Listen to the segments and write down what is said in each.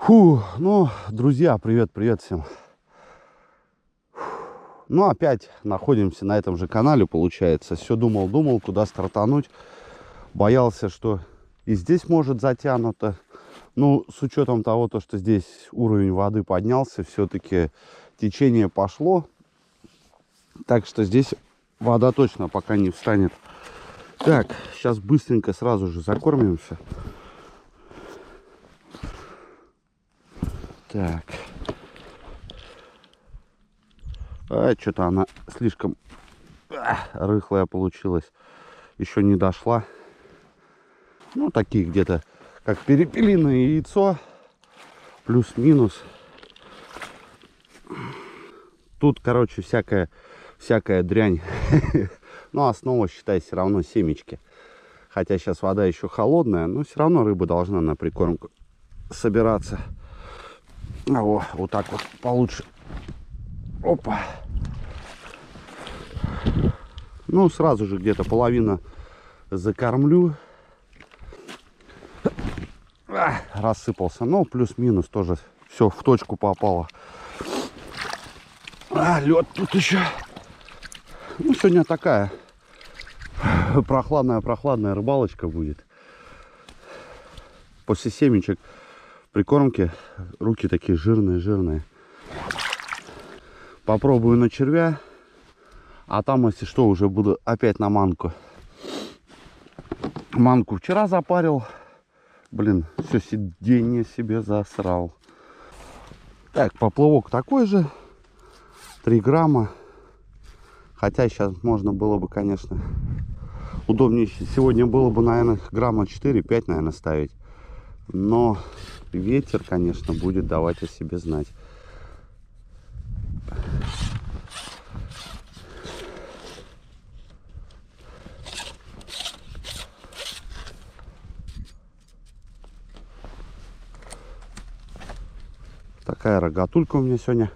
Ну, друзья, привет всем. Ну, опять находимся на этом же канале, получается. Все думал, куда стартануть. Боялся, что и здесь может затянуто. Ну, с учетом того, что здесь уровень воды поднялся, все-таки течение пошло. Так что здесь вода точно пока не встанет. Так, сейчас быстренько сразу же закормимся. Так. Что-то она слишком рыхлая получилась. Еще не дошла. Ну, такие где-то, как перепелиное яйцо. Плюс-минус. Тут, короче, всякая дрянь. Но основа, считай, все равно семечки. Хотя сейчас вода еще холодная, но все равно рыба должна на прикормку собираться. Вот так вот получше. Опа. Ну, сразу же где-то половина закормлю. Рассыпался. Но плюс-минус тоже все в точку попало. Лед тут еще. Ну, сегодня такая прохладная рыбалочка будет. После семечек прикормки руки такие жирные. Попробую на червя. А там, если что, уже буду опять на манку. Манку вчера запарил. Блин, все сиденье себе засрал. Так, поплавок такой же. 3 грамма. Хотя сейчас можно было бы, конечно, удобнее. Сегодня было бы, наверное, грамма 4-5, наверное, ставить. Но ветер, конечно, будет давать о себе знать. Такая рогатулька у меня сегодня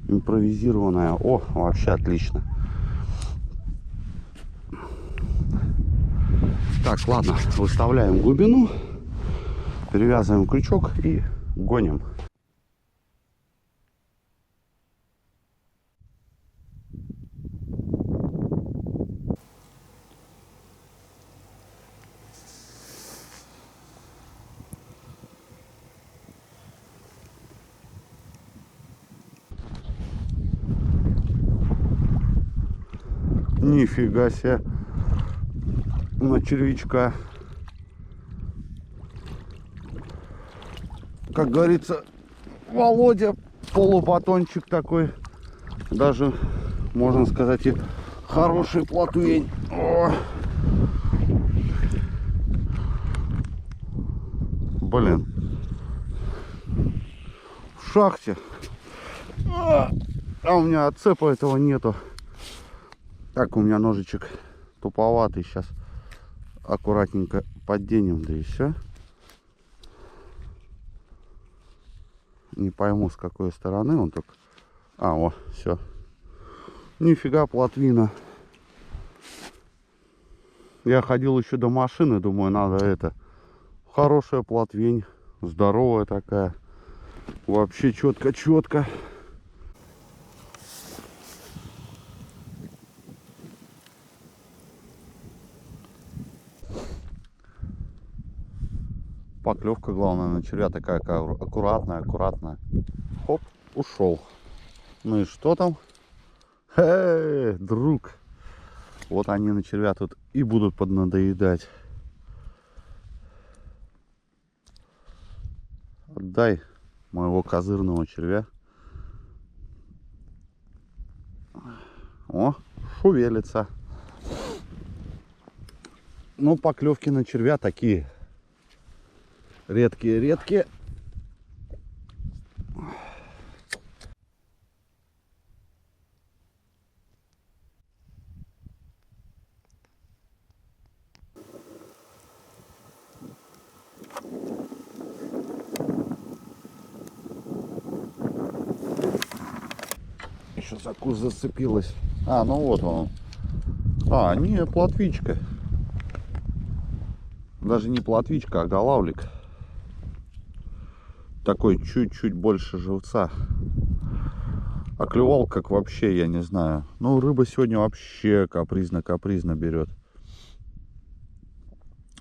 импровизированная. О, вообще отлично. Так, ладно, выставляем глубину, перевязываем крючок и гоним. Нифига себе, на червячка. Как говорится, Володя, полубатончик такой. Даже, можно сказать, и хороший плотвень. О! Блин. В шахте. А у меня отцепа этого нету. Так, у меня ножичек туповатый. Сейчас аккуратненько подденем, да и все. Не пойму, с какой стороны он только. О, все. Нифига плотвина. Я ходил еще до машины, думаю, надо это. Хорошая плотвень, здоровая такая. Вообще четко. Поклевка, главное, на червя такая аккуратная. Хоп, ушел. Ну и что там? Друг. Вот они на червя тут и будут поднадоедать. Отдай моего козырного червя. О, шевелится. Ну, поклевки на червя такие редкие. Еще закус зацепилась. Ну вот он. Не, плотвичка. Даже не плотвичка, а голавлик. такой чуть-чуть больше живца. А клевал как вообще, я не знаю. Ну, рыба сегодня вообще капризно берет.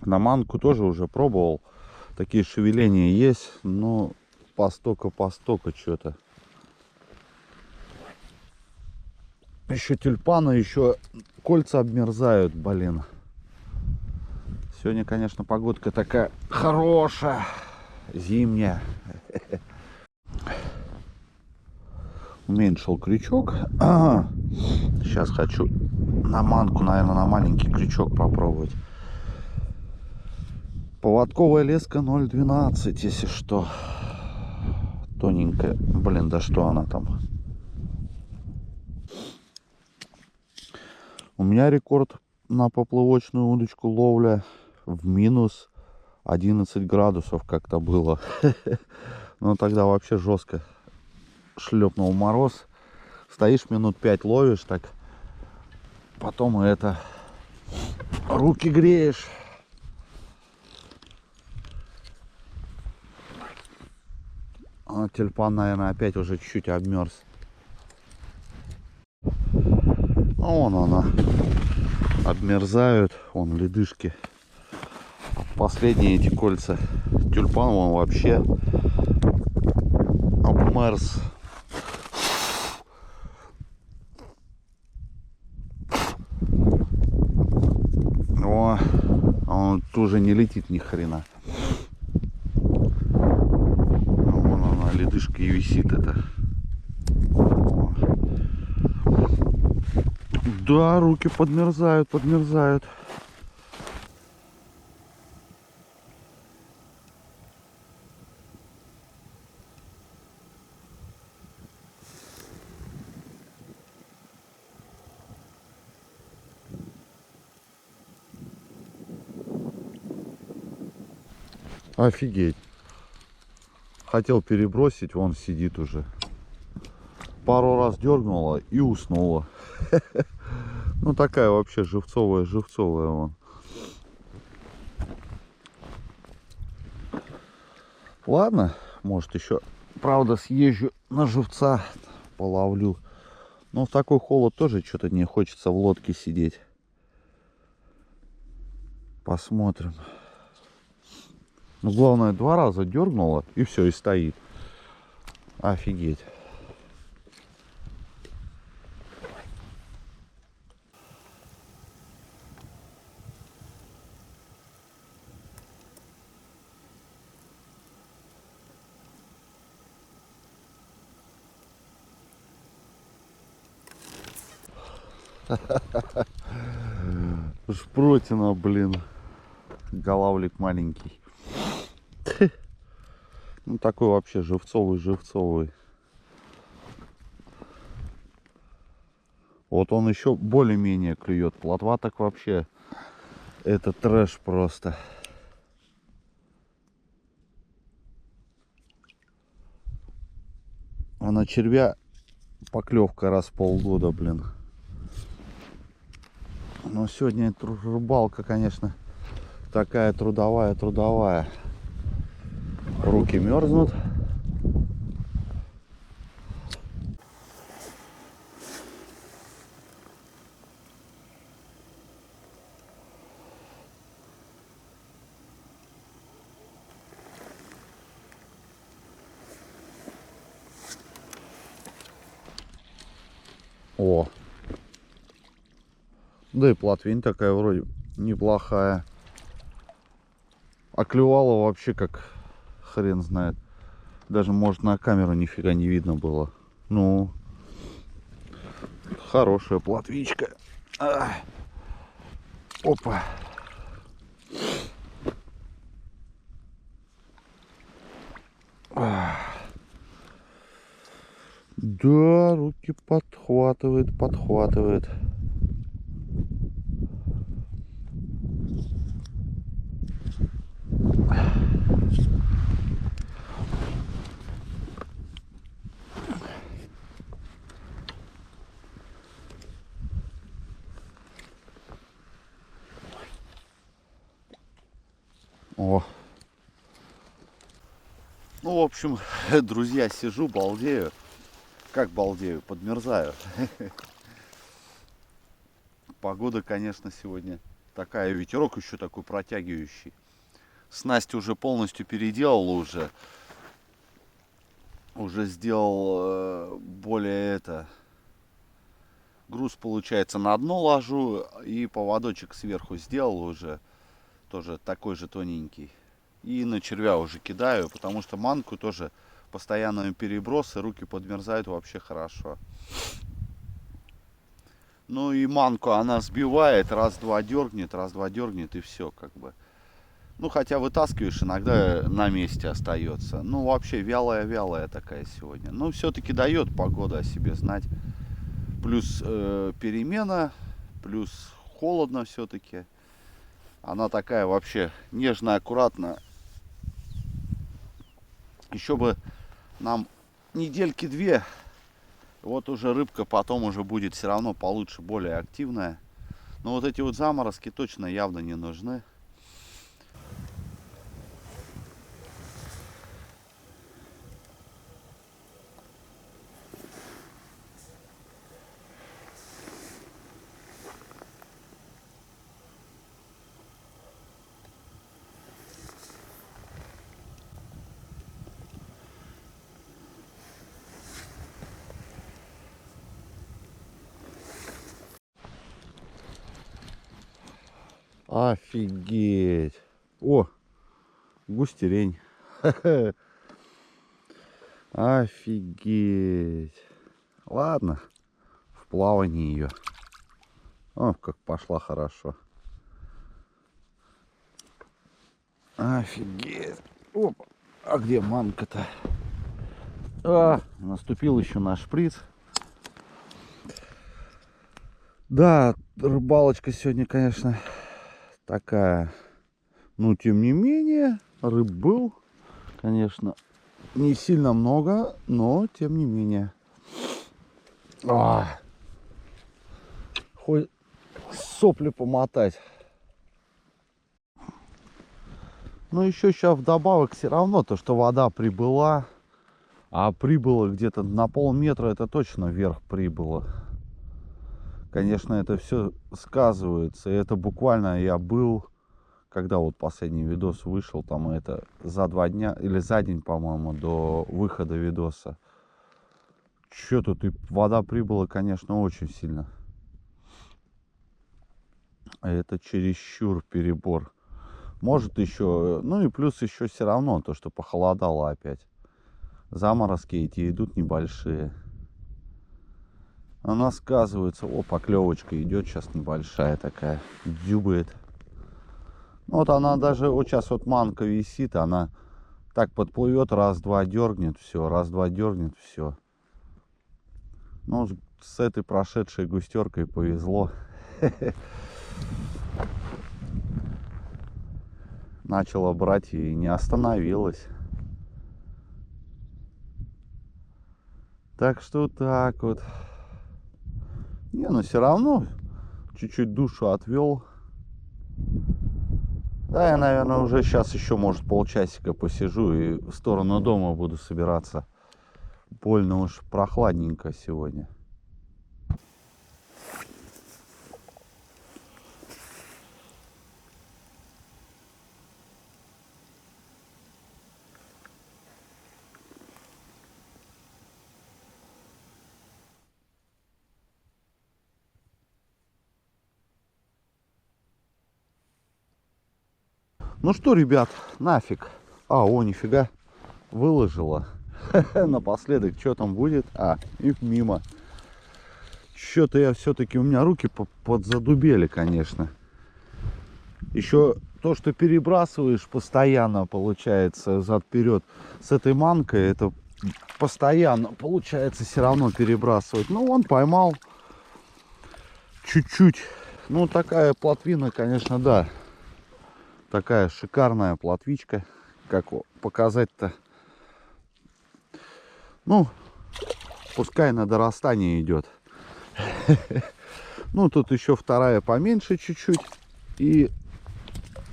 На манку тоже уже пробовал. Такие шевеления есть, но постока что-то. Еще тюльпаны, еще кольца обмерзают, блин. Сегодня, конечно, погодка такая хорошая, зимняя. Уменьшил крючок. Сейчас хочу на манку, наверное, на маленький крючок попробовать. Поводковая леска 0,12, если что. Тоненькая. Блин, да что она там? У меня рекорд на поплавочную удочку ловля в минус 11 градусов как-то было. Но тогда вообще жестко шлепнул мороз. Стоишь минут 5 ловишь, так потом это руки греешь. А тюльпан, наверное, опять уже чуть-чуть обмерз. А вон она. Обмерзают. Вон ледышки. Последние эти кольца. Тюльпан вон вообще обмерз. О, он тоже не летит ни хрена. Вон она, ледышка и висит это. О. Да, руки подмерзают. Офигеть. Хотел перебросить, вон сидит уже. Пару раз дернула и уснула. Ну такая вообще живцовая вон. Ладно, может еще, правда, съезжу на живца, половлю. Но в такой холод тоже что-то не хочется в лодке сидеть. Посмотрим. Ну, главное, 2 раза дернула, и все, и стоит. Офигеть. Шпротина, блин. Голавлик маленький. Ну, такой вообще живцовый. Вот он еще более-менее клюет. Плотва так вообще. Это трэш просто. А на червя поклевка раз в полгода, блин. Но сегодня рыбалка, конечно, такая трудовая. Руки мерзнут. О! Да и плотвень такая вроде неплохая. А клювала вообще как хрен знает. Даже, может, на камеру нифига не видно было. Ну, хорошая плотвичка. Опа. Да, руки подхватывает. О. Ну, в общем, друзья, сижу, балдею. Как балдею? Подмерзаю. Погода, конечно, сегодня такая. Ветерок еще такой протягивающий. Снасть уже полностью переделал уже. Уже сделал более груз, получается, на дно ложу. И поводочек сверху сделал уже. Тоже такой же тоненький. И на червя уже кидаю, потому что манку тоже постоянные перебросы, руки подмерзают вообще хорошо. Ну и манку она сбивает, раз-два дергнет и все как бы. Ну хотя вытаскиваешь, иногда на месте остается. Ну вообще вялая такая сегодня. Но все-таки дает погода о себе знать. Плюс перемена, плюс холодно все-таки. Она такая вообще нежная, аккуратная. Еще бы нам недельки две, вот уже рыбка потом уже будет все равно получше, более активная. Но вот эти вот заморозки точно явно не нужны. Офигеть. О, густерень. Офигеть. Ладно, в плавании ее. О, как пошла хорошо. Офигеть. Оп. А где манка-то? Наступил еще на шприц. Да, рыбалочка сегодня, конечно, такая. Но тем не менее, рыб был, конечно, не сильно много, но тем не менее. Хоть сопли помотать. Но еще сейчас вдобавок все равно то, что вода прибыла. А прибыло где-то на полметра, это точно вверх прибыло. Конечно, это все сказывается. И это буквально я был, когда вот последний видос вышел, там это за 2 дня или за день, по-моему, до выхода видоса. Что тут и вода прибыла, конечно, очень сильно. Это чересчур перебор. Может еще, ну и плюс еще все равно то, что похолодало опять. Заморозки эти идут небольшие. Она сказывается. О, поклевочка идет сейчас небольшая такая. Дюбает. Вот она даже, вот сейчас вот манка висит, она так подплывет, раз-два дергнет, все, раз-два дергнет, все. Ну, с этой прошедшей густеркой повезло. Начала брать и не остановилась. Так что так вот. Не, но все равно чуть-чуть душу отвел. Да, я, наверное, уже сейчас еще, может, полчасика посижу и в сторону дома буду собираться. Больно уж прохладненько сегодня. Ну что, ребят, нафиг. О, нифига. Выложила. Напоследок, что там будет? И мимо. Что-то я все-таки, у меня руки подзадубели, конечно. Еще то, что перебрасываешь постоянно, получается, зад-вперед с этой манкой, это постоянно, получается, все равно перебрасывать. Ну, он поймал чуть-чуть. Ну, такая плотвина, конечно, да. Такая шикарная плотвичка. Как показать-то? Ну, пускай на дорастание идет. Ну, тут еще вторая поменьше чуть-чуть. И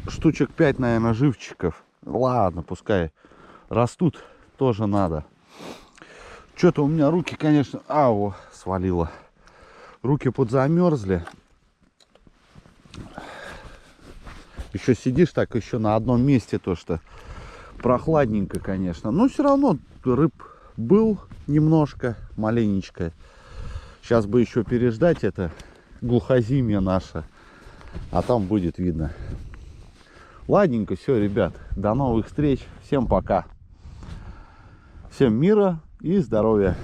штучек 5, наверное, живчиков. Ладно, пускай растут. тоже надо. Что-то у меня руки, конечно... Ау, свалило. Руки подзамерзли. Еще сидишь так еще на одном месте, то что прохладненько, конечно. Но все равно рыб был немножко, маленечко. Сейчас бы еще переждать это глухозимье наше. А там будет видно. Ладненько, все, ребят. До новых встреч. Всем пока. Всем мира и здоровья.